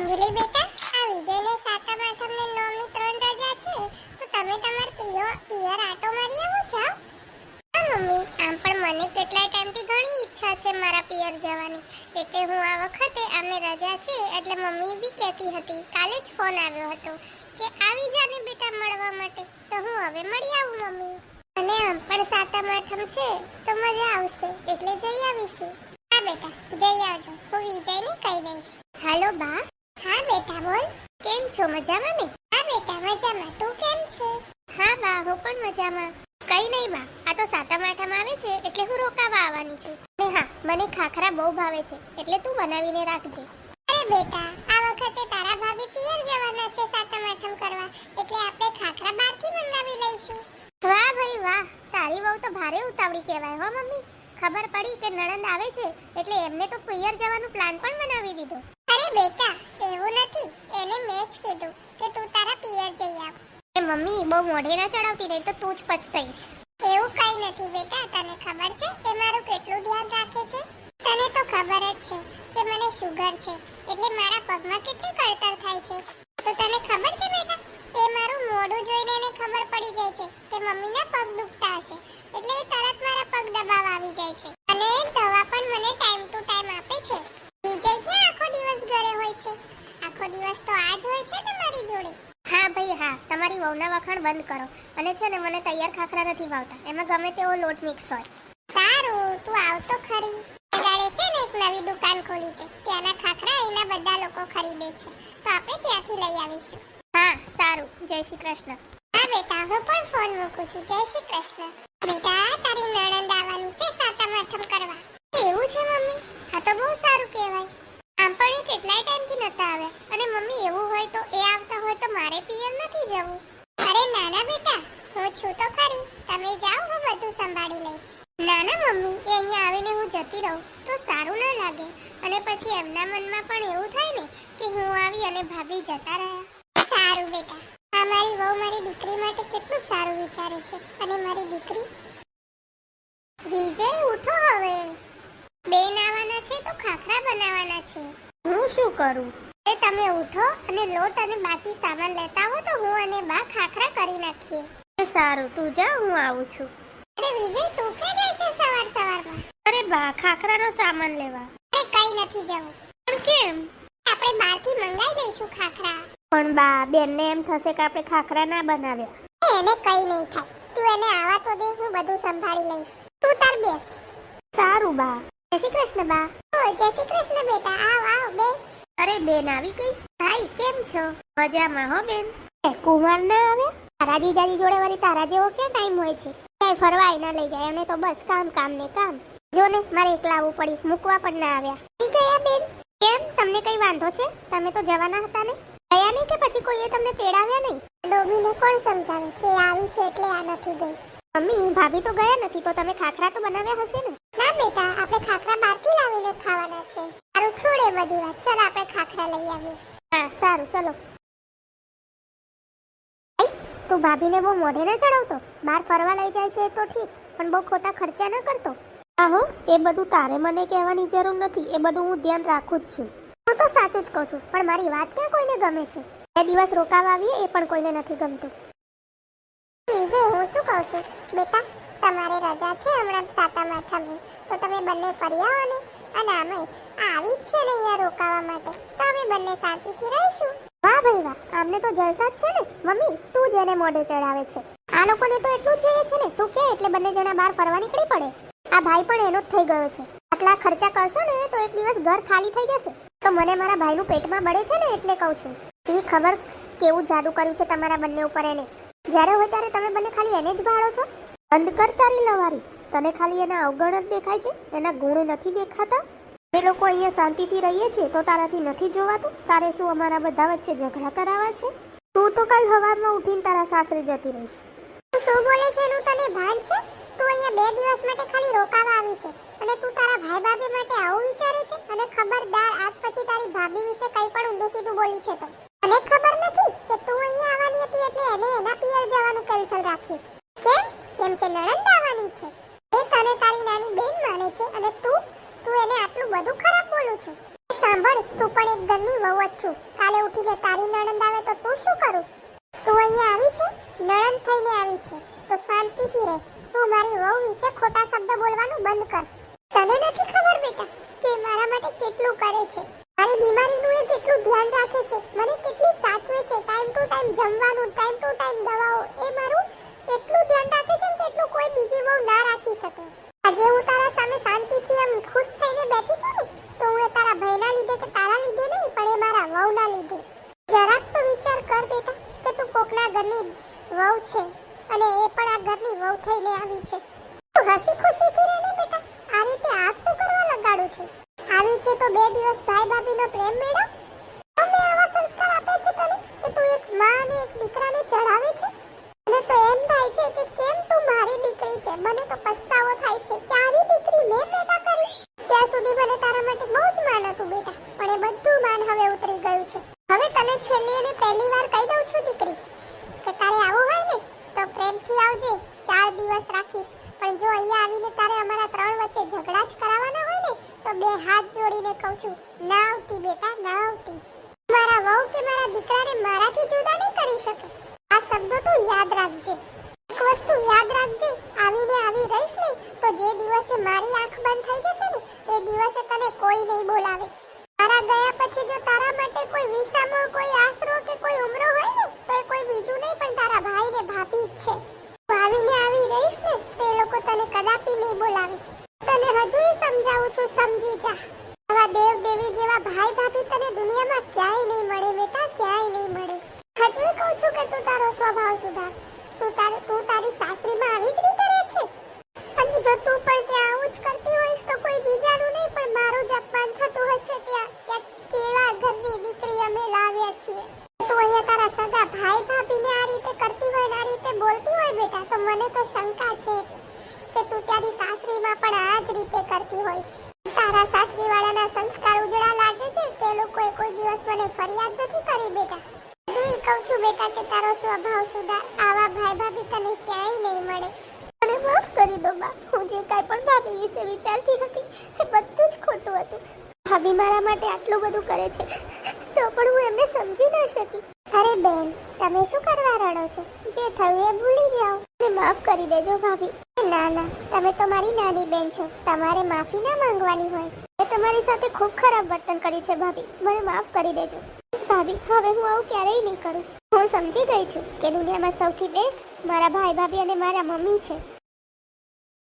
અંજલિ બેટા, આ વિજયને સાતમ આઠમને નવમી 3 રજા છે, તો તમે તમાર પિયર આટો મારી આવો જાઓ. હા મમ્મી, આમ પણ મને કેટલા ટાઈમથી ઘણી ઈચ્છા છે મારા પિયર જવાની, એટલે હું આ વખતે આમને રજા છે એટલે મમ્મી બી કહેતી હતી, કાલે જ ફોન આવ્યો હતો કે આવી જાને બેટા મળવા માટે, તો હું હવે મળી આવું મમ્મી. અને આમ પણ સાતમ આઠમ છે તો મજા આવશે એટલે જઈ આવીશું. હા બેટા, જઈ આવજો, હું વિજયને કહી દઈશ. હાલો બા. હા બેટા બોલ. કેમ છો, મજામાં ને? હા બેટા મજામાં, તું કેમ છે? હા બા, હું પણ મજામાં. કઈ નહીં બા, આ તો સાતમ આઠમ આવે છે એટલે હું રોકાવા આવવાની છું. અને હા, મને ખાખરા બહુ ભાવે છે એટલે તું બનાવીને રાખજે. અરે બેટા, આ વખતે તારા ભાભી પિયર જવાના છે સાતમ આઠમ કરવા, એટલે આપણે ખાખરા બહારથી મંગાવી લઈશું. વાહ ભાઈ વાહ, તારી વહુ તો ભારે ઉતાવળી કહેવાય હો મમ્મી. ખબર પડી કે નણંદ આવે છે એટલે એમને તો પિયર જવાનું પ્લાન પણ બનાવી દીધો. અરે બેટા, એવું નથી, એને મેં જ કીધું કે તું તારા પિયર જઈ આવ. એ મમ્મી, બહુ મોઢે ના ચડાવતી નહીં તો તું જ પછતાઈશ. એવું કઈ નથી બેટા, તને ખબર છે એ મારું કેટલું ધ્યાન રાખે છે? તને તો ખબર જ છે કે મને શુગર છે એટલે મારા પગમાં કેટલી કળતર થાય છે. તો તને ખબર છે બેટા, એ મારું મોઢું જોઈને એને ખબર પડી જાય છે કે મમ્મીના પગ દુખતા હશે, એટલે એ તરત મારા પગ દબાવવા આવી જાય છે. અને દવા પણ મને ટાઈમ ટુ ટાઈમ આપે છે. વિજય ક્યાં આખો દિવસ ઘરે હોય છે? આખો દિવસ તો આ જ હોય છે ને મારી જોડે. હા ભાઈ હા, તમારી વહુના વખાણ બંધ કરો. અને છે ને, મને તૈયાર ખાખરા નથી ભાવતા, એમાં ગમે તેવો લોટ મિક્સ હોય. સારું, તું આવ તો ખરી. ગાડે છે ને એક નવી દુકાન ખોલી છે, ત્યાંના ખાખરા એના બધા લોકો ખરીદે છે, તો આપણે ત્યાંથી લઈ આવીશું. હા સારું, જય શ્રી કૃષ્ણ. હા બેટા, હું પણ ફોન મૂકું છું. જય શ્રી કૃષ્ણ. બેટા, તારી નણંદ આવવાની છે સાતમ આઠમ કરવા. એવું છે મમ્મી? હા તો બહુ સારું કહેવાય. આમ પણ એ કેટલાય ટાઈમથી નતા આવ્યા, અને મમ્મી એવું હોય તો એ આવતા હોય તો મારે પિયર નથી જવું. અરે નાના બેટા, હું છું તો ખરી, તમે જાઓ, હું બધું સંભાળી લઈશ. ના ના મમ્મી, એ અહીંયા આવીને હું જતી રહું તો સારું ના લાગે, અને પછી એમના મનમાં પણ એવું થાય ને કે હું આવી અને ભાભી જતા રહ્યા. સારું બેટા, આ મારી વહુ મારી દીકરી માટે કેટલું સારું વિચારે છે. અને મારી દીકરી વિજય, ઉઠો હવે, બેન આવવાના છે તો ખાખરા બનાવવાના છે. હું શું કરું? તમે ઉઠો અને લોટ અને બાકી સામાન લેતા હો તો હું અને બા ખાખરા કરી નાખીએ. સારું, તું જા, હું આવું છું. અરે વિજય, તું ક્યાં જાય છે સવાર સવારમાં? અરે બા, ખાખરાનો સામાન લેવા. અરે કઈ નથી જવું. પણ કેમ? આપણે બહારથી મંગાઈ લઈશું ખાખરા. પણ બા, બેનને એમ થશે કે આપણે ખાખરા ના બનાવ્યા. એને કઈ નહીં થાય, તું એને આવા તો દે, હું બધું સંભાળી લઈશ. તું તાર બેસ. સારું બા. જય શ્રી કૃષ્ણ બા. ઓ જય શ્રી કૃષ્ણ બેટા, આવ આવ બેસ. અરે બેન આવી ગઈ. ભાઈ કેમ છો? મજામાં હો બેન. એ કુમાર ના આવે? તારા જીજાજી જોડે વળી તારા જેવો ક્યાં ટાઈમ હોય છે? ક્યાંય ફરવાય ના લઈ જાય, એમને તો બસ કામ કામ ને કામ. જો ને, મારે એકલા આવવું પડ્યું, મૂકવા પણ ના આવ્યા. ઠીક ગયા બેન? કેમ, તમને કઈ વાંધો છે? તમે તો જવાના હતા ને? ગયા નહીં કે પછી કોઈએ તમને તેડાવ્યા નહીં? ડોમીને કોણ સમજાવે કે આવી છે એટલે આ નથી ગઈ. મમ્મી, ભાભી તો ગયા નથી, તો તમે ખાખરા તો બનાવ્યા હશે ને? ના બેટા, આપણે ખાખરા બહારથી લાવીને ખાવાના છે. સારું, છોડે બધી વાત, ચાલ આપણે ખાખરા લઈ આવીએ. હા સારું, ચલો. તું ભાભીને બહુ મોઢે ના ચડાવતો. બહાર ફરવા લઈ જાય છે તો ઠીક, પણ બહુ ખોટા ખર્ચા ન કરતો. આહો, એ બધું તારે મને કહેવાની જરૂર નથી, એ બધું હું ધ્યાન રાખું જ છું. હું તો સાચું જ કહું છું, પણ મારી વાત ક્યાં કોઈને ગમે છે? 2 દિવસ રોકાવા આવીએ એ પણ કોઈને નથી ગમતું. બીજે હું શું કહું છું બેટા, તમારે રજા છે હમણાં સાતમ આઠમની, તો તમે બંને ફરી આવો ને. અને આમે આવી જ છે ને અહીંયા રોકાવા માટે, તો અમે બંને શાંતિથી રહીશું. વાહ ભાઈ વાહ, આમને તો જલસા જ છે ને. મમ્મી, તું જેને મોઢે ચડાવે છે, આ લોકોને તો એટલું જ જોઈએ છે ને, તું કે એટલે બંને જણા બહાર ફરવા નીકળી પડે. આ ભાઈ પણ એનો જ થઈ ગયો છે. આટલા ખર્ચા કરશો ને તો એક દિવસ ઘર ખાલી થઈ જશે. તો મને મારા ભાઈનું પેટમાં બળે છે ને એટલે કહું છું. સી ખબર કેવું જાદુ કર્યું છે તમારા બંને ઉપર એને. જ્યારે હોય ત્યારે તમે બંને ખાલી એને જ ભાળો છો. બંધ કર તારી લવારી, તને ખાલી એના અવગણ જ દેખાય છે, એના ગુણ નથી દેખાતા. અમે લોકો અહીંયા શાંતિથી રહીએ છીએ તો તારાથી નથી જોવાતું? તારે શું અમારા બધા વચ્ચે ઝઘડા કરાવવા છે? તું તો કાલ સવારમાં ઉઠીને તારા સાસરે જતી રહીશ. તું શું બોલે છે એનું તને ભાન છે? તું અહીંયા 2 દિવસ માટે ખાલી રોકાવા આવી છે, અને તું તારા ભાઈ ભાભી માટે આવું વિચારે છે? અને ખબરદાર, આજ પછી તારી ભાભી વિશે કંઈ પણ ઊંધું સીધું બોલી છે તો. મને ખબર નથી કે તું અહીંયા આવવાની હતી એટલે એને એના પિયર જવાનું કેન્સલ રાખ્યું. કેમ? કેમ કે નણંદ આવવાની છે. એ તને તારી નાની બેન માને છે, અને તું એને આટલું બધું ખરાબ બોલું છું. સાંભળ, તું પણ એક ઘરની વહુ જ છું. કાલે ઉઠીને તારી નણંદ આવે તો તું શું કરું? તું અહીંયા આવી છે, નણંદ થઈને આવી છે, તો શાંતિથી રહે. તું મારી વહુ વિશે ખોટા શબ્દ બોલવાનું બંધ કર. તને નથી ખબર બેટા કે મારા માટે કેટલું કરે છે? મારી બીમારીનું એ કેટલું ધ્યાન રાખે છે, મને કેટલી સાચવે છે, ટાઈમ ટુ ટાઈમ જમવાનું, ટાઈમ ટુ ટાઈમ દવાઓ, એ મારું એટલું ધ્યાન રાખે છે કે એટલું કોઈ બીજી વહુ ના રાખી શકે. આજે હું તારા સામે શાંતિથી એમ ખુશ થઈને બેઠી છું ને, તો હું એ તારા ભાઈના લીધે કે તારા લીધે નહીં, પણ એ મારા વહુના લીધે. જરાક તો વિચાર કર બેટા કે તું કોકના ઘરની વહુ છે અને એ પણ આ ઘરની વહુ થઈને આવી છે. તું હસી ખુશીથી રહે ને બેટા, આ રીતે હાથ શું કરવા લગાડું છું? આવી છે તો 2 દિવસ ભાઈ ભાભીનો પ્રેમ મેળવ. અમે આવા સંસ્કાર આપે છે તને કે તું એક માં અને એક દીકરાને ચડાવે છે? મને તો એમ થાય છે કે કેમ તું મારી દીકરી છે. મને તો પસ્તાવો થાય છે કે આવી દીકરી મેં પેદા કરી. ત્યાં સુધી મને તારા માટે બહુ જ માન હતું બેટા, પણ એ બધું માન હવે ઉતરી ગયું છે. હવે તને છેલ્લી અને પહેલી વાર કહી દઉં છું દીકરી, કે તારે આવું હોય ને તો પ્રેમથી આવજે, 4 દિવસ રાખીશ. પણ જો અહીંયા આવીને તારે અમારા 3 વચ્ચે ઝઘડા જ કરાવવાના હોય ને તો 2 હાથ જોડીને કહું છું, ના આવતી બેટા, ના આવતી. મારા વહુ કે મારા દીકરાને મારાથી જુદા નહીં કરી શકે. આ શબ્દો તું યાદ રાખજે. એક વસ્તુ યાદ રાખજે, આવીને આવી રહીશ ને તો જે દિવસે મારી આંખ બંધ થઈ જશે ને એ દિવસે તને કોઈ નહીં બોલાવે. તારા ગયા પછી જો તારા માટે કોઈ વિસામો, કોઈ આશરો કે કોઈ ઉમરો હોય ને તો એ કોઈ બીજું નહીં પણ તારા ભાઈ ને ભાભી જ છે. આવીને આવી રહીશ ને તો એ લોકો તને કદાપી નહીં બોલાવે. તને હજુય સમજાવું છું, સમજી જા. આવા દેવ દેવી જેવા ભાઈ ભાભી તને દુનિયામાં ક્યાંય નહીં મળે બેટા, ક્યાંય નહીં મળે. હજુય કહું છું કે તું તારો સ્વભાવ સુધાર. તું તારી સાસરીમાં આવી જ રીતે રહે છે, અને જો તું પણ ત્યાં આવું જ કરતી હોઈશ તો કોઈ બીજાનું નહીં પણ મારું જ અપમાન થતું હશે. ત્યાં કે કેવા ઘરની દીકરી અમે લાવ્યા છીએ. તું અહીંયા તારા સગા ભાઈ ભાભીને આ રીતે કરતી હોય ને આ રીતે બોલતી હોય બેટા, તો મને તો શંકા છે કે તું તારી સાસરીમાં પણ આ જ રીતે કરતી હોઈશ. તારા સાસરીવાળાના સંસ્કાર ઉજળા લાગે છે કે લોકોએ કોઈ દિવસ મને ફરિયાદ નથી કરી બેટા. હજુય કહું છું બેટા કે તારો સ્વભાવ સુધાર. આવા ભાઈ ભાભી તને ક્યાંય નહીં મળે. મને માફ કરી દો બા, હું જે કાંઈ પણ ભાભી વિશે વિચારતી હતી એ બધું જ ખોટું હતું. ભાભી મારા માટે આટલું બધું કરે છે તો પણ હું એમને સમજી ન શકી. અરે બેન, તમે શું કરવા રડો છો? જે થયું એ ભૂલી જાઓ. મને માફ કરી દેજો ભાભી. ના ના, તમે તો મારી નાની બેન છો, તમારે માફી ના માંગવાની હોય. મેં તમારી સાથે ખૂબ ખરાબ વર્તન કર્યું છે ભાભી, મને માફ કરી દેજો. ભાભી, હવે હું આવું ક્યારેય નહીં કરું. હું સમજી ગઈ છું કે દુનિયામાં સૌથી બેસ્ટ મારા ભાઈ ભાભી અને મારા મમ્મી છે.